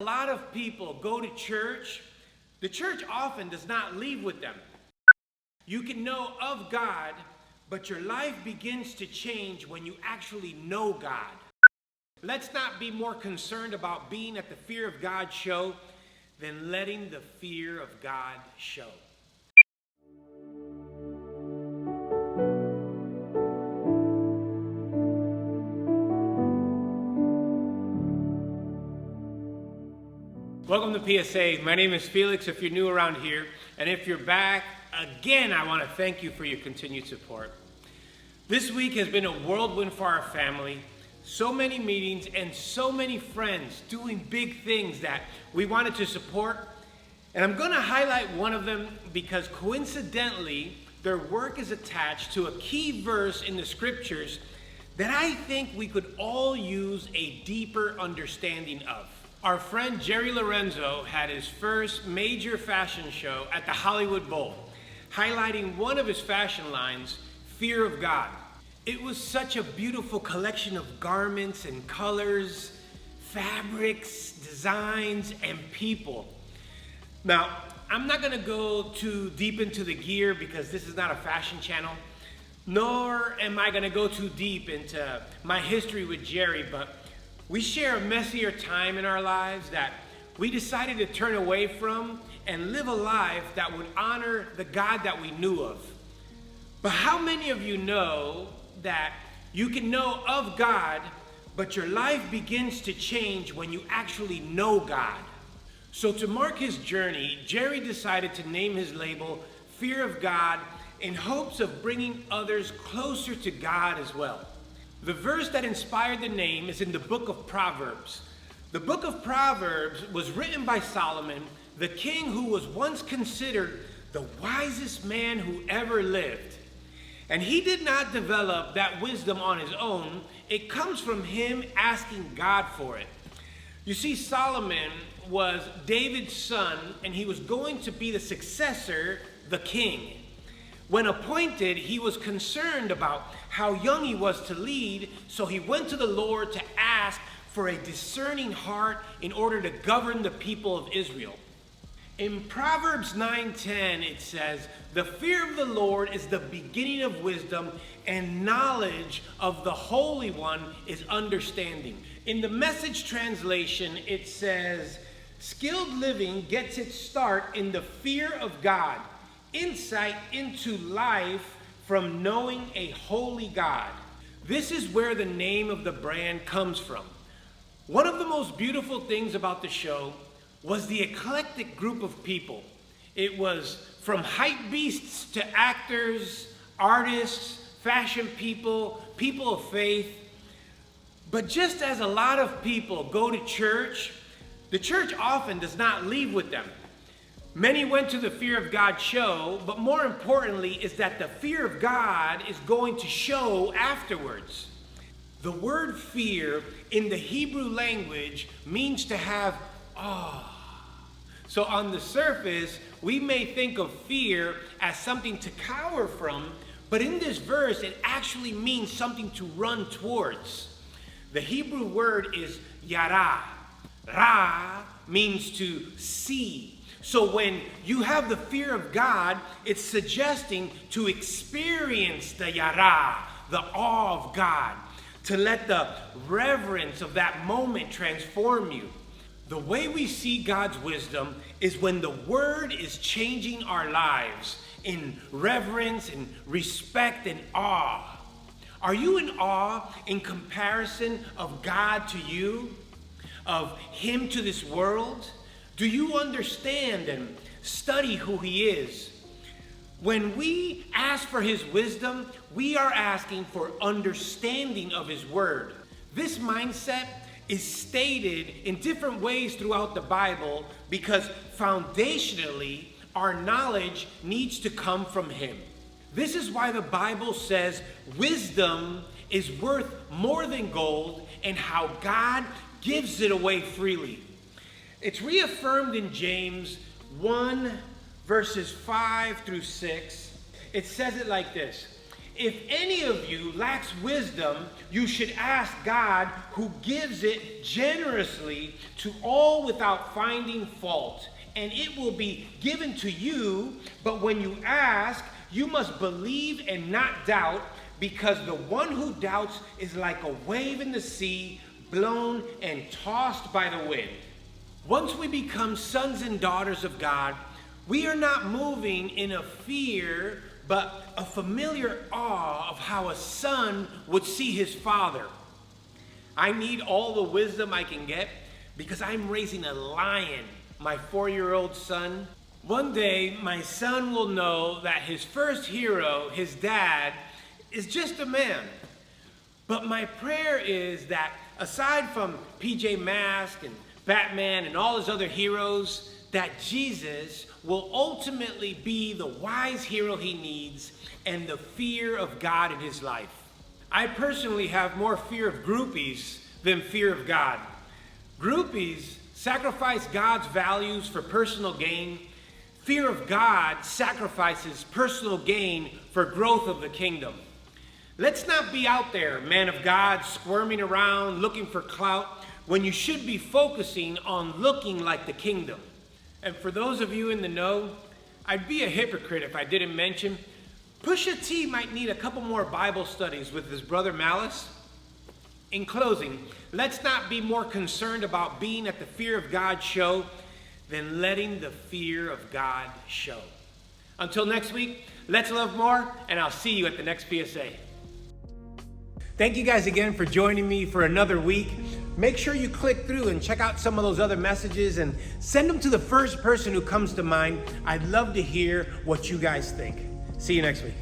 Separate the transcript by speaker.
Speaker 1: A lot of people go to church. The church often does not leave with them. You can know of God, but your life begins to change when you actually know God. Let's not be more concerned about being at the Fear of God show than letting the fear of God show. Welcome to PSA. My name is Felix if you're new around here. And if you're back, again, I want to thank you for your continued support. This week has been a whirlwind for our family. So many meetings and so many friends doing big things that we wanted to support. And I'm going to highlight one of them because coincidentally, their work is attached to a key verse in the scriptures that I think we could all use a deeper understanding of. Our friend Jerry Lorenzo had his first major fashion show at the Hollywood Bowl, highlighting one of his fashion lines, Fear of God. It was such a beautiful collection of garments and colors, fabrics, designs, and people. Now, I'm not gonna go too deep into the gear because this is not a fashion channel, nor am I gonna go too deep into my history with Jerry, but we share a messier time in our lives that we decided to turn away from and live a life that would honor the God that we knew of. But how many of you know that you can know of God, but your life begins to change when you actually know God? So to mark his journey, Jerry decided to name his label Fear of God in hopes of bringing others closer to God as well. The verse that inspired the name is in the book of Proverbs. The book of Proverbs was written by Solomon, the king who was once considered the wisest man who ever lived. And he did not develop that wisdom on his own. It comes from him asking God for it. You see, Solomon was David's son, and he was going to be the successor, the king. When appointed, he was concerned about how young he was to lead, so he went to the Lord to ask for a discerning heart in order to govern the people of Israel. In Proverbs 9:10, it says, "The fear of the Lord is the beginning of wisdom, and knowledge of the Holy One is understanding." In the Message translation, it says, "Skilled living gets its start in the fear of God. Insight into life from knowing a holy God." This is where the name of the brand comes from. One of the most beautiful things about the show was the eclectic group of people. It was from hype beasts to actors, artists, fashion people, people of faith. But just as a lot of people go to church, the church often does not leave with them. Many went to the Fear of God show, but more importantly is that the fear of God is going to show afterwards. The word fear in the Hebrew language means to have awe. So on the surface, we may think of fear as something to cower from, but in this verse, it actually means something to run towards. The Hebrew word is yara. Ra means to see. So when you have the fear of God, it's suggesting to experience the yara, the awe of God, to let the reverence of that moment transform you. The way we see God's wisdom is when the word is changing our lives in reverence and respect and awe. Are you in awe in comparison of God to you, of him to this world? Do you understand and study who he is? When we ask for his wisdom, we are asking for understanding of his word. This mindset is stated in different ways throughout the Bible because foundationally, our knowledge needs to come from him. This is why the Bible says wisdom is worth more than gold and how God gives it away freely. It's reaffirmed in James 1, verses 5 through 6. It says it like this: If any of you lacks wisdom, you should ask God, who gives it generously to all without finding fault, and it will be given to you. But when you ask, you must believe and not doubt, because the one who doubts is like a wave in the sea, blown and tossed by the wind. Once we become sons and daughters of God, we are not moving in a fear, but a familiar awe of how a son would see his father. I need all the wisdom I can get because I'm raising a lion, my 4-year-old son. One day, my son will know that his first hero, his dad, is just a man. But my prayer is that aside from PJ Masks and Batman and all his other heroes, that Jesus will ultimately be the wise hero he needs and the fear of God in his life. I personally have more fear of groupies than fear of God. Groupies sacrifice God's values for personal gain. Fear of God sacrifices personal gain for growth of the kingdom. Let's not be out there, man of God, squirming around looking for clout when you should be focusing on looking like the kingdom. And for those of you in the know, I'd be a hypocrite if I didn't mention Pusha T might need a couple more Bible studies with his brother Malice. In closing, let's not be more concerned about being at the Fear of God show than letting the fear of God show. Until next week, let's love more, and I'll see you at the next PSA. Thank you guys again for joining me for another week. Make sure you click through and check out some of those other messages and send them to the first person who comes to mind. I'd love to hear what you guys think. See you next week.